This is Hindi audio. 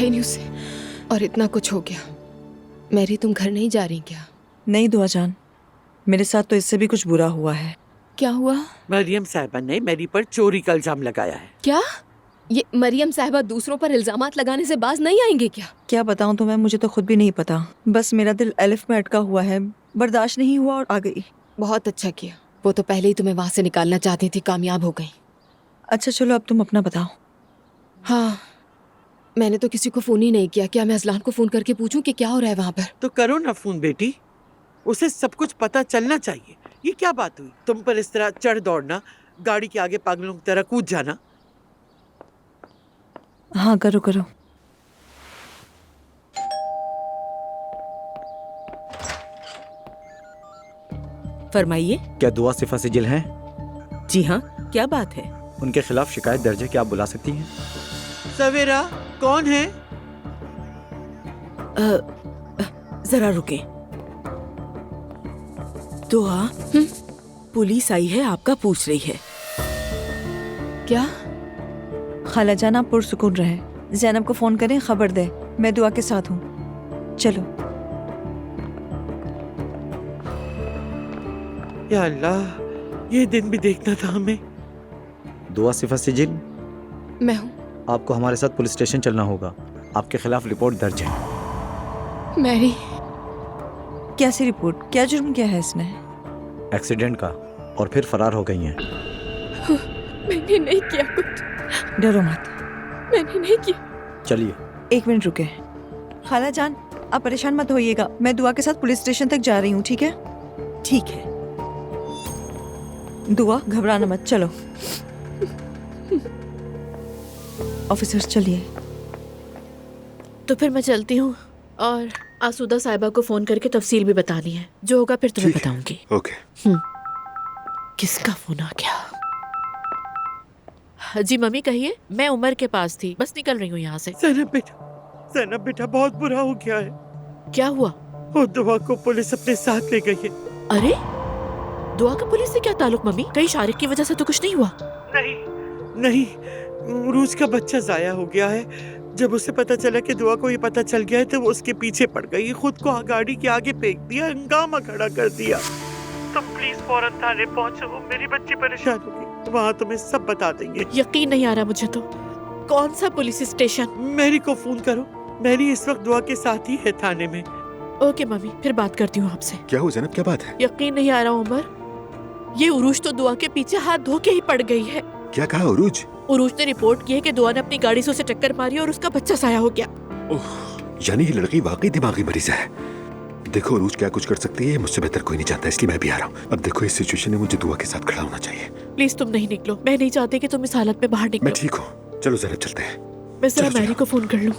ही नहीं उसे, और इतना कुछ हो गया। मैरी, तुम घर नहीं जा रही क्या? नहीं दुआ जान, मेरे साथ तो इससे भी कुछ बुरा हुआ है। क्या हुआ? मरियम साहिबा ने मेरी पर चोरी का इल्जाम लगाया है। क्या? ये मरियम साहिबा दूसरों पर इल्जामात लगाने से बाज नहीं आएंगे क्या? क्या बताऊं तुम्हें, मुझे तो खुद भी नहीं पता। बस मेरा दिल अलिफ में अटका हुआ है, बर्दाश्त नहीं हुआ और आ गई। बहुत अच्छा किया, वो तो पहले ही तुम्हें वहां से निकालना चाहती थी, कामयाब हो गई। अच्छा चलो अब तुम अपना बताओ। हाँ, मैंने तो किसी को फोन ही नहीं किया। क्या मैं अजलान को फोन करके पूछूं कि क्या हो रहा है वहां पर? तो करो ना फोन बेटी, उसे सब कुछ पता चलना चाहिए। ये क्या बात हुई, तुम पर इस तरह चढ़ दौड़ना, गाड़ी के आगे पागलों की तरह कूद जाना? हाँ करो करो। फरमाइए। क्या दुआ सिफा सिजिल हैं? जी हाँ, क्या बात है? उनके खिलाफ शिकायत दर्ज है, क्या आप बुला सकती हैं? सवेरा कौन है? जरा रुके। दुआ, पुलिस आई है, आपका पूछ रही है। क्या? खाला जान आप पुरसुकून रहे, जैनब को फोन करें, खबर दे, मैं दुआ के साथ हूँ। चलो। या अल्लाह, ये दिन भी देखना था हमें। दुआ सिफा सिजिल, मैं हूँ। आपको हमारे साथ पुलिस स्टेशन चलना होगा, आपके खिलाफ रिपोर्ट दर्ज है। मैरी। कैसी रिपोर्ट? क्या जुर्म किया है इसने? एक्सीडेंट का, और फिर फरार हो गई हैं। मैंने नहीं किया कुछ। डरो मत। मैंने नहीं किया। चलिए। 1 मिनट रुके। खाला जान आप परेशान मत होइएगा, मैं दुआ के साथ पुलिस स्टेशन तक जा रही हूँ, ठीक है? ठीक है। दुआ घबराना मत, चलो। ऑफिसर्स चलिए। तो फिर मैं चलती हूँ, और आसूदा साहिबा को फोन करके तफसील भी बतानी है। जो होगा फिर तुम्हें बताऊंगी। ओके। किसका फोन आ गया? जी मम्मी कहिए। मैं उमर के पास थी, बस निकल रही हूँ यहाँ से। ज़ैनब बेटा बहुत बुरा हो गया है। क्या हुआ? वो दुआ को पुलिस अपने साथ ले गई है। अरे, दुआ का पुलिस से क्या ताल्लुक मम्मी? कहीं शारिक की वजह से तो कुछ नहीं हुआ? नहीं, उरूज का बच्चा जाया हो गया है। जब उसे पता चला कि दुआ को ये पता चल गया है तो वो उसके पीछे पड़ गई, खुद को गाड़ी के आगे फेंक दिया, हंगामा खड़ा कर दिया। तुम प्लीज फौरन थाने पहुंचो, मेरी बच्ची परेशान होगी, वहाँ तुम्हें सब बता देंगे। यकीन नहीं आ रहा मुझे तो। कौन सा पुलिस स्टेशन? मैरी को फोन करो, मैरी इस वक्त दुआ के साथ ही है थाने में। ओके मम्मी, फिर बात करती हूँ आपसे। क्या हुआ ज़ैनब, क्या बात है? यकीन नहीं आ रहा उमर, ये उरूज तो दुआ के पीछे हाथ धो के ही पड़ गई है। क्या कहा उरूज? उरूज ने रिपोर्ट की है कि दुआ ने अपनी गाड़ी से उसे टक्कर मारी और उसका बच्चा साया हो गया। ओह, यानी ये लड़की वाकई दिमागी मरीज है। देखो उरूज क्या कुछ कर सकती है, मुझसे बेहतर कोई नहीं जानता, इसलिए मैं भी आ रहा हूँ। अब देखो इस सिचुएशन में मुझे दुआ के साथ खड़ा होना चाहिए। प्लीज तुम नहीं निकलो, मैं नहीं चाहती कि तुम इस हालत में बाहर निकलो। मैं ठीक हूँ, चलो ज़ैनब चलते हैं। मैं जरा चलो, मैरी चलो। को फोन कर लूँ।